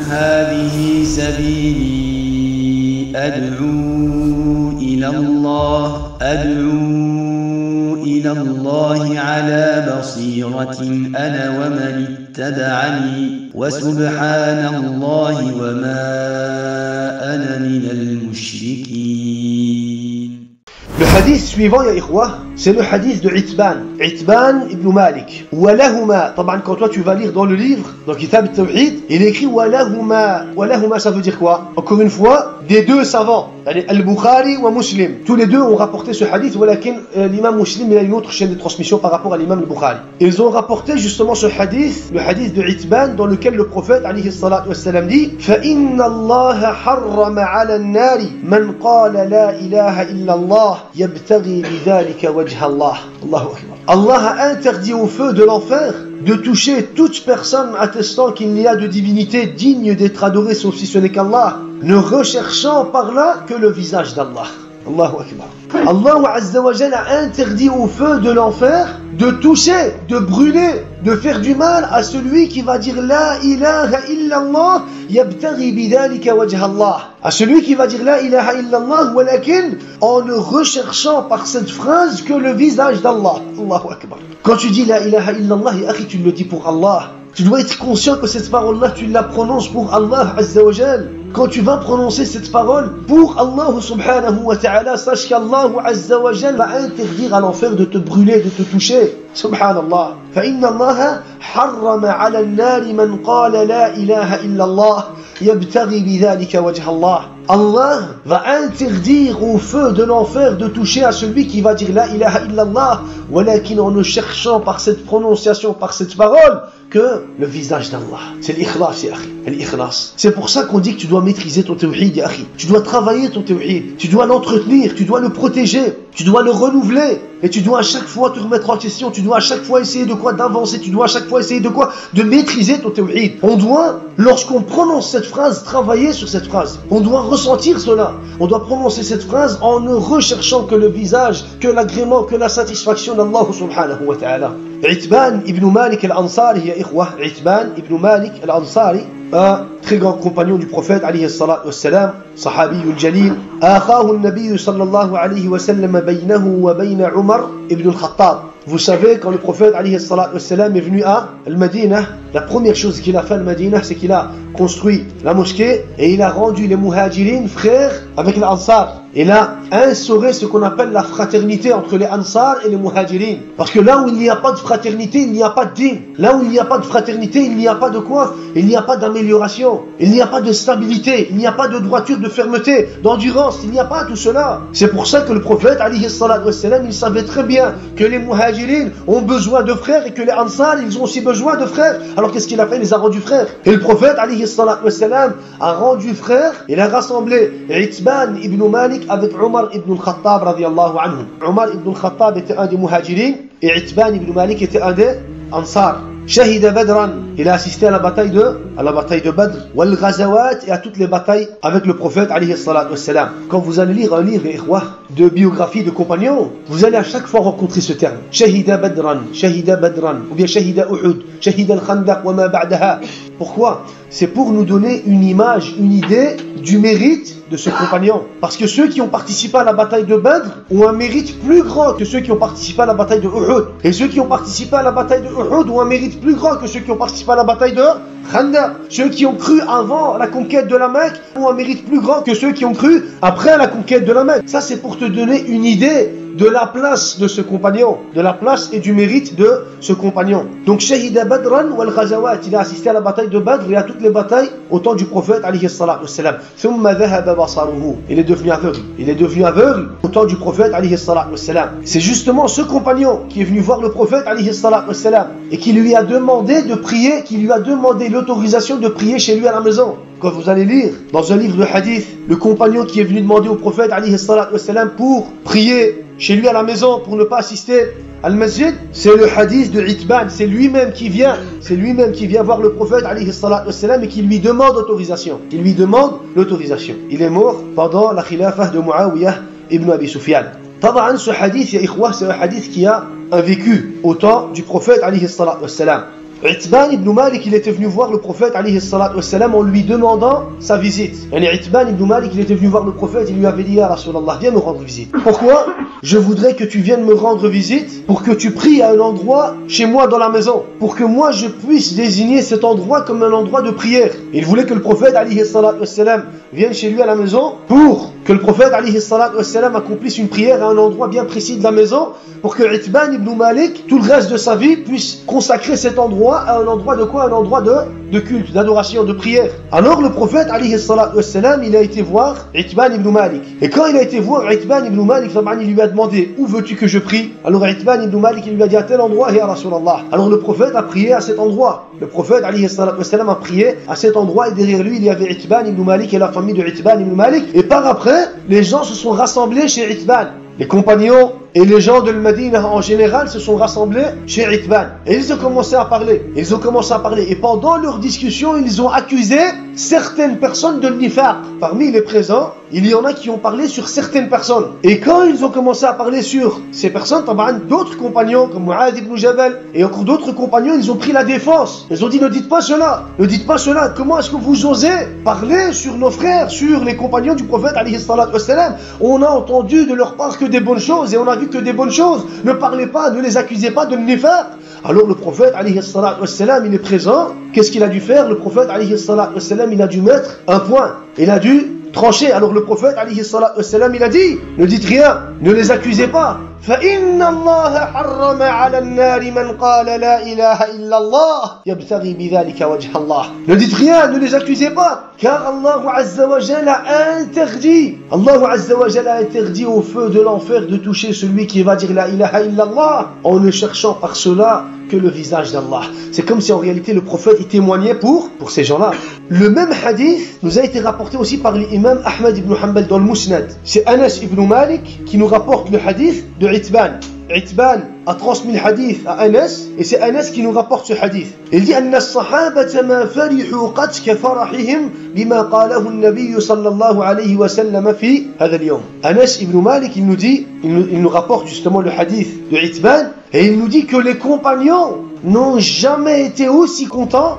هذه سبيلي أدعو إلى الله على بصيرة أنا ومن اتبعني وسبحان الله وما أنا من المشركين. Le hadith suivant, ya ikhwa, c'est le hadith de Itban ibn Malik. Walahuma, quand toi tu vas lire dans le livre, dans Kitab al-Tawhid, il est écrit Walahuma. Walahuma, ça veut dire quoi? Encore une fois, des deux savants, Al-Bukhari ou Muslim. Tous les deux ont rapporté ce hadith, walakin l'imam Muslim il a une autre chaîne de transmission par rapport à l'imam Al-Bukhari. Ils ont rapporté justement ce hadith, le hadith de Itban, dans lequel le prophète alayhi salatu wassalam dit فَإِنَّ اللَّهَ حَرَّمَ عَلَى النَّارِ مَنْ قَالَ لَا إِلَهَ إِلَّا اللَّهِ يَبْتَغِي بِذَلِكَ وَجْهَ اللَّهِ. Allahu Akbar. Allah a interdit au feu de l'enfer de toucher toute personne attestant qu'il n'y a de divinité digne d'être adorée sauf si ce n'est qu'Allah, ne recherchant par là que le visage d'Allah. Allahu Akbar. Allah Azza wa Jalla a interdit au feu de l'enfer de toucher, de brûler, de faire du mal à celui qui va dire La ilaha illallah yabtaghi bidhalika wajha Allah. À celui qui va dire La ilaha illallah walakin en ne recherchant par cette phrase que le visage d'Allah. Allahu Akbar. Quand tu dis La ilaha illallah, ya akhi, tu le dis pour Allah. Tu dois être conscient que cette parole-là, tu la prononces pour Allah Azza wa Jal. Quand tu vas prononcer cette parole pour Allah subhanahu wa ta'ala, sache qu'Allah Azza wa Jal va interdire à l'enfer de te brûler, de te toucher. Subhanallah. فَإِنَّ اللَّهَ حَرَّمَ عَلَى النَّارِ مَنْ قَالَ لَا إِلَهَ إِلَّا اللَّهِ يَبْتَغِي بِذَلِكَ وَجْهَ اللَّهِ. Allah va interdire au feu de l'enfer de toucher à celui qui va dire La ilaha illallah, walakin en ne cherchant par cette prononciation, par cette parole, que le visage d'Allah. C'est l'ikhlas, ya akhi. L'ikhlas. C'est pour ça qu'on dit que tu dois maîtriser ton tawhid, ya akhi. Tu dois travailler ton tawhid. Tu dois l'entretenir, tu dois le protéger, tu dois le renouveler. Et tu dois à chaque fois te remettre en question, tu dois à chaque fois essayer de quoi d'avancer, tu dois à chaque fois essayer de quoi de maîtriser ton tawhid. On doit, lorsqu'on prononce cette phrase, travailler sur cette phrase. On doit ressentir cela. On doit prononcer cette phrase en ne recherchant que le visage, que l'agrément, que la satisfaction d'Allah subhanahu wa ta'ala. Itban ibn Malik al-Ansari, ya ikhwah, Itban ibn Malik al-Ansari, un très grand compagnon du prophète alayhi salatu wassalam, sahabi al-jalil, akhahu al-nabi sallallahu alayhi wa sallam baynahu wa bayna Umar ibn al-Khattab. Vous savez, quand le prophète alayhi salatu wassalam est venu à Al-Madinah, la première chose qu'il a fait à Al-Madinah, c'est qu'il a construit la mosquée et il a rendu les muhajirines frères avec les ansar. Il a instauré ce qu'on appelle la fraternité entre les ansar et les muhajirines. Parce que là où il n'y a pas de fraternité, il n'y a pas de din. Là où il n'y a pas de fraternité, il n'y a pas de quoi? Il n'y a pas d'amélioration. Il n'y a pas de stabilité. Il n'y a pas de droiture, de fermeté, d'endurance. Il n'y a pas tout cela. C'est pour ça que le prophète, alayhi salatu wassalam, il savait très bien que les muhajirines ont besoin de frères et que les ansar, ils ont aussi besoin de frères. Alors qu'est-ce qu'il a fait? Il les a rendus frères. Et le prophète, alayhi salatu wassalam, a rendu frères. Il a rassemblé Itban ibn Malik avec Omar ibn al-Khattab radiyallahu anhu. Omar ibn al-Khattab était un des muhajirines et Itban ibn Malik était un des ansar. Shahida Badran, il a assisté à la bataille de Badr, wal Ghazawat, et à toutes les batailles avec le prophète alayhi salatu wassalam. Quand vous allez lire un livre de biographie de compagnons, vous allez à chaque fois rencontrer ce terme. Shahida Badran, ou bien Shahida Uhud, Shahida al-Khandaq wa ma ba'daha. Pourquoi? C'est pour nous donner une image, une idée du mérite de ce compagnon. Parce que ceux qui ont participé à la bataille de Badr ont un mérite plus grand que ceux qui ont participé à la bataille de Uhud. Et ceux qui ont participé à la bataille de Uhud ont un mérite plus grand que ceux qui ont participé à la bataille de Khandaq. Ceux qui ont cru avant la conquête de la Mecque ont un mérite plus grand que ceux qui ont cru après la conquête de la Mecque. Ça, c'est pour te donner une idée de la place de ce compagnon, de la place et du mérite de ce compagnon. Donc Shahida Badran wal Ghazawat, il a assisté à la bataille de Badr et à toutes les batailles au temps du prophète alayhi salatu wassalam. Thumma dhahaba basaruhu, il est devenu aveugle au temps du prophète alayhi salatu wassalam. C'est justement ce compagnon qui est venu voir le prophète alayhi salatu wassalam et qui lui a demandé de prier, qui lui a demandé l'autorisation de prier chez lui à la maison. Quand vous allez lire dans un livre de hadith, le compagnon qui est venu demander au prophète alayhi salatu wassalam pour prier chez lui à la maison pour ne pas assister à al-masjid, c'est le hadith de Itban, c'est lui-même qui vient voir le prophète alayhi salatu wassalam et qui lui demande l'autorisation. Il est mort pendant la khilafah de Muawiyah ibn Abi Sufyan. Tabaran, ce hadith, ya ikhwah, c'est un hadith qui a un vécu au temps du prophète alayhi salatu wassalam. Itban ibn Malik, il était venu voir le prophète alayhi salatu wassalam en lui demandant sa visite. Et Itban ibn Malik, il était venu voir le prophète, il lui avait dit: Ya Rasulallah, viens me rendre visite. Pourquoi? Je voudrais que tu viennes me rendre visite pour que tu pries à un endroit chez moi dans la maison, pour que moi je puisse désigner cet endroit comme un endroit de prière. Il voulait que le prophète alayhi salatu wassalam vienne chez lui à la maison pour que le prophète alayhi salatu wassalam accomplisse une prière à un endroit bien précis de la maison, pour que Itban ibn Malik, tout le reste de sa vie, puisse consacrer cet endroit à un endroit de quoi? Un endroit de culte, d'adoration, de prière. Alors le prophète alayhi salatu wassalam, il a été voir Itban ibn Malik. Et quand il a été voir Itban ibn Malik, il lui a demandé: où veux-tu que je prie? Alors Itban ibn Malik, il lui a dit: à tel endroit, ya Rasulallah. Alors le prophète a prié à cet endroit. Le prophète alayhi salatu wassalam a prié à cet endroit, et derrière lui il y avait Itban ibn Malik et la famille de Itban ibn Malik. Et par après, les gens se sont rassemblés chez Itban. Les compagnons et les gens de Medina en général se sont rassemblés chez Itban. Et ils ont commencé à parler. Et pendant leur discussion, ils ont accusé certaines personnes de nifaq. Parmi les présents, il y en a qui ont parlé sur certaines personnes. Et quand ils ont commencé à parler sur ces personnes, d'autres compagnons comme Mu'adh ibn Jabal et encore d'autres compagnons, ils ont pris la défense. Ils ont dit: ne dites pas cela. Ne dites pas cela. Comment est-ce que vous osez parler sur nos frères, sur les compagnons du prophète alayhi salatu wassalam? On a entendu de leur part que des bonnes choses et on a vu que des bonnes choses. Ne parlez pas, ne les accusez pas de nifaq. Alors le prophète alayhi salatu wassalam, il est présent. Qu'est-ce qu'il a dû faire? Le prophète alayhi salatu wassalam, il a dû mettre un point. Il a dû trancher. Alors le prophète alayhi salatu wassalam, il a dit: ne dites rien, ne les accusez pas. فإن الله حرم على النار من قال لا إله إلا الله يبتغي بذلك وجه الله. Ne dites rien, ne les accusez pas, car Allah Azza wa Jalla a interdit. Allah Azza wa Jalla a interdit au feu de l'enfer de toucher celui qui va dire la ilaha illallah en ne cherchant par cela que le visage d'Allah. C'est comme si en réalité le prophète y témoignait pour ces gens-là. Le même hadith nous a été rapporté aussi par l'imam Ahmad ibn Hanbal dans le Musnad. C'est Anas ibn Malik qui nous rapporte le hadith de Itban. Itban a transmis le hadith à Anas et c'est Anas qui nous rapporte ce hadith. Il dit: أن الصحابة ما فرحوا قد كفرحهم بما قاله النبي صلى الله عليه وسلم في هذا اليوم. Anas ibn Malik, il nous dit, il nous rapporte justement le hadith de Itban et il nous dit que les compagnons n'ont jamais été aussi contents,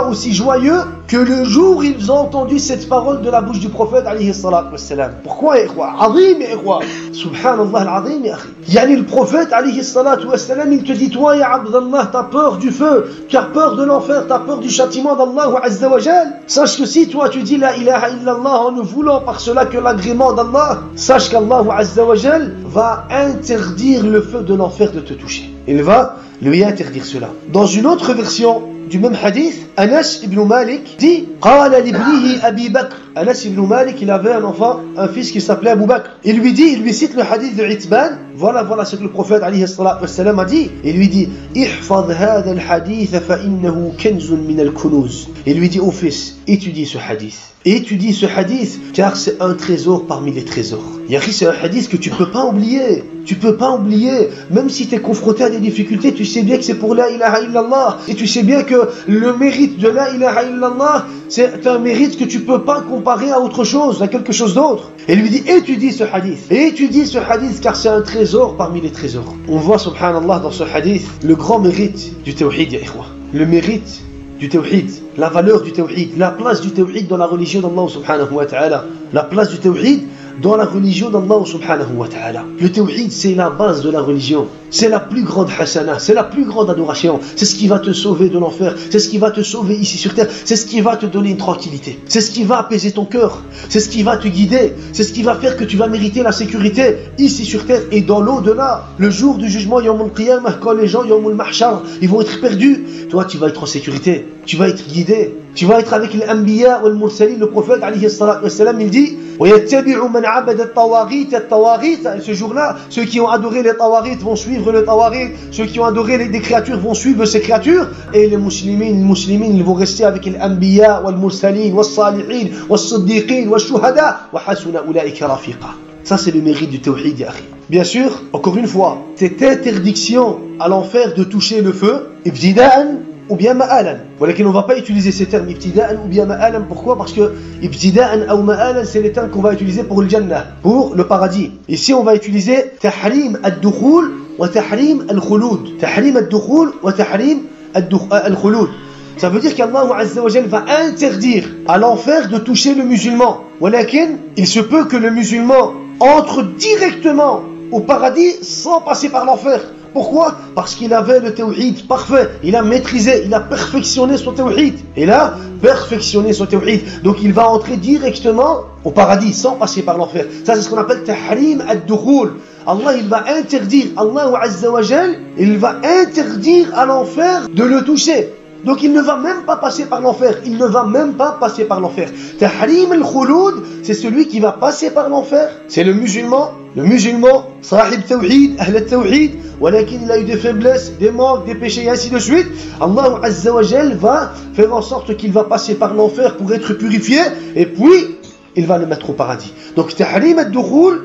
aussi joyeux que le jour où ils ont entendu cette parole de la bouche du prophète alayhi salatu wassalam. Pourquoi, ikhwa? Azim, ikhwa. Subhanallah al-azim, ya akhi. Yani le prophète alayhi salatu wassalam, il te dit: toi, ya Abdallah, t'as peur du feu, tu as peur de l'enfer, t'as peur du châtiment d'Allah Azza wa Jal. Sache que si toi tu dis la ilaha illallah en ne voulant par cela que l'agrément d'Allah, sache qu'Allah Azza wa Jal va interdire le feu de l'enfer de te toucher. Il va lui interdire cela. Dans une autre version du même hadith, Anas ibn Malik dit: Qala libnihi Abi Bakr. Anas ibn Malik, il avait un enfant, un fils qui s'appelait Abu Bakr. Il lui cite le hadith de Itban. Voilà ce que le prophète alayhi salatu wassalam a dit. Il lui dit: Ihfadh hadha al-hadith fa innahu kanzun min al-kunuz. Il lui dit: au fils, étudie ce hadith. Étudie ce hadith, car c'est un trésor parmi les trésors. Yahri, c'est un hadith que tu peux pas oublier. Tu peux pas oublier. Même si tu es confronté à des difficultés, tu sais bien que c'est pour la ilaha illallah. Et tu sais bien que le mérite de la ilaha illallah, c'est un mérite que tu peux pas comparer à autre chose, à quelque chose d'autre. Et il lui dit: étudie ce hadith. Étudie ce hadith, car c'est un trésor parmi les trésors. On voit, subhanallah, dans ce hadith, le grand mérite du tawhid, ya ikhwa. Le mérite du tawhid, la valeur du tawhid, la place du tawhid dans la religion d'Allah subhanahu wa ta'ala. La place du tawhid dans la religion d'Allah subhanahu wa ta'ala. Le tawhid, c'est la base de la religion. C'est la plus grande hasana, c'est la plus grande adoration. C'est ce qui va te sauver de l'enfer. C'est ce qui va te sauver ici sur terre. C'est ce qui va te donner une tranquillité. C'est ce qui va apaiser ton cœur. C'est ce qui va te guider. C'est ce qui va faire que tu vas mériter la sécurité ici sur terre et dans l'au-delà. Le jour du jugement, Yawm al-Qiyamah, quand les gens, Yawm al-Mahshar, ils vont être perdus. Toi, tu vas être en sécurité. Tu vas être guidé. Tu vas être avec les Anbiya ou le Mursalin. Le prophète, alayhi salatu wassalam, il dit: وَيَتَّبِعُ مَنْ عَبَدَ الطَّوَاغِيتَ. Ce jour-là, ceux qui ont adoré les tawaghit vont suivre le tawaghit. Ceux qui ont adoré des créatures vont suivre ces créatures. Et les musulmans, ils vont rester avec les Anbiya ou le Mursalin, ou le Salihin, ou le Siddiqin, ou le Shuhada. وَحَسُنَ أُولَئِكَ رَفِيقًا. Ça, c'est le mérite du tawhid, ya akhi. Bien sûr, encore une fois, cette interdiction à l'enfer de toucher le feu, ibtida'an ou bien ma'alan. Voilà qu'on ne va pas utiliser ces termes ibtida'an ou bien ma'alan. Pourquoi? Parce que ibtida'an ou ma'alan, c'est les termes qu'on va utiliser pour le jannah, pour le paradis. Ici, on va utiliser tahrim ad-dukhul wa tahrim al-khulud. Tahrim ad-dukhul wa tahrim al-khulud. Ça veut dire qu'Allah Azza wa Jal va interdire à l'enfer de toucher le musulman. Walakin, il se peut que le musulman entre directement au paradis sans passer par l'enfer. Pourquoi? Parce qu'il avait le tawhid parfait, il a maîtrisé, il a perfectionné son tawhid. Il a perfectionné son tawhid. Donc il va entrer directement au paradis sans passer par l'enfer. Ça c'est ce qu'on appelle tahrim ad-dukhul. Allah il va interdire, Allah Azza wa Jal, il va interdire à l'enfer de le toucher. Donc il ne va même pas passer par l'enfer. Il ne va même pas passer par l'enfer. Tahrim al-khulud, c'est celui qui va passer par l'enfer. C'est le musulman, sahib tawhid, ahl tawhid, walakin il a eu des faiblesses, des manques, des péchés et ainsi de suite. Allah Azza wa Jal va faire en sorte qu'il va passer par l'enfer pour être purifié et puis il va le mettre au paradis. Donc tahrim al-dukhul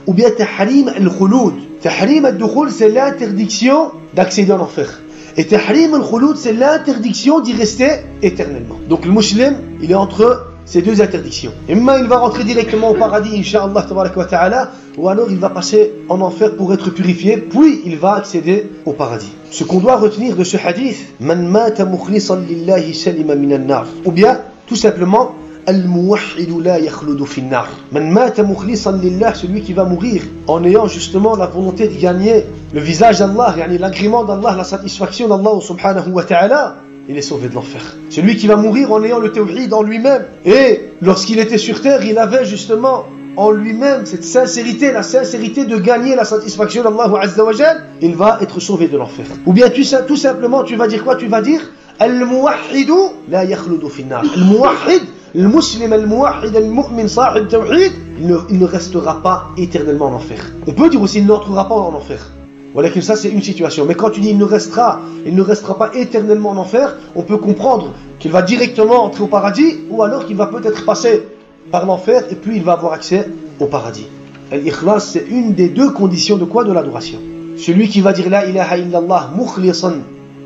ou bien tahrim al-khulud. Tahrim al-dukhul, c'est l'interdiction d'accéder à l'enfer. Et tahrim al-khulud, c'est l'interdiction d'y rester éternellement. Donc le musulman, il est entre ces deux interdictions. Imma il va rentrer directement au paradis, Inch'Allah tabaraka wa ta'ala, ou alors il va passer en enfer pour être purifié, puis il va accéder au paradis. Ce qu'on doit retenir de ce hadith, Man mata mukhlisan lillahi salima minan nar. Ou bien, tout simplement, Al-muwahhidu la yakhludu fin nar. Man mata mukhlisan lillah, celui qui va mourir en ayant justement la volonté de gagner le visage d'Allah, l'agrément d'Allah, la satisfaction d'Allah subhanahu wa ta'ala, il est sauvé de l'enfer. Celui qui va mourir en ayant le tawhid en lui-même, et lorsqu'il était sur terre, il avait justement en lui-même cette sincérité, la sincérité de gagner la satisfaction d'Allah Azza wa Jal, il va être sauvé de l'enfer. Ou bien tout simplement, tu vas dire quoi? Tu vas dire Al-muwahhidu la yakhludu fin nar. Al-muwahhid, le musulman, al-muwahhid, al-mu'min, sahib tawhid, il ne restera pas éternellement en enfer. On peut dire aussi il n'entrera pas en enfer. Voilà que ça c'est une situation. Mais quand tu dis il ne restera pas éternellement en enfer, on peut comprendre qu'il va directement entrer au paradis, ou alors qu'il va peut-être passer par l'enfer et puis il va avoir accès au paradis. Al-ikhlas, c'est une des deux conditions de quoi? De l'adoration. Celui qui va dire la ilaha illallah mukhlisan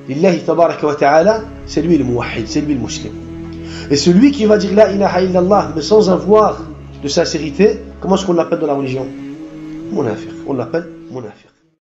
lillahi tabaraka wa ta'ala, c'est lui le muwahhid, c'est lui le musulman. Et celui qui va dire la ilaha illallah mais sans avoir de sincérité, comment est-ce qu'on l'appelle dans la religion? Munafiq. On l'appelle munafiq.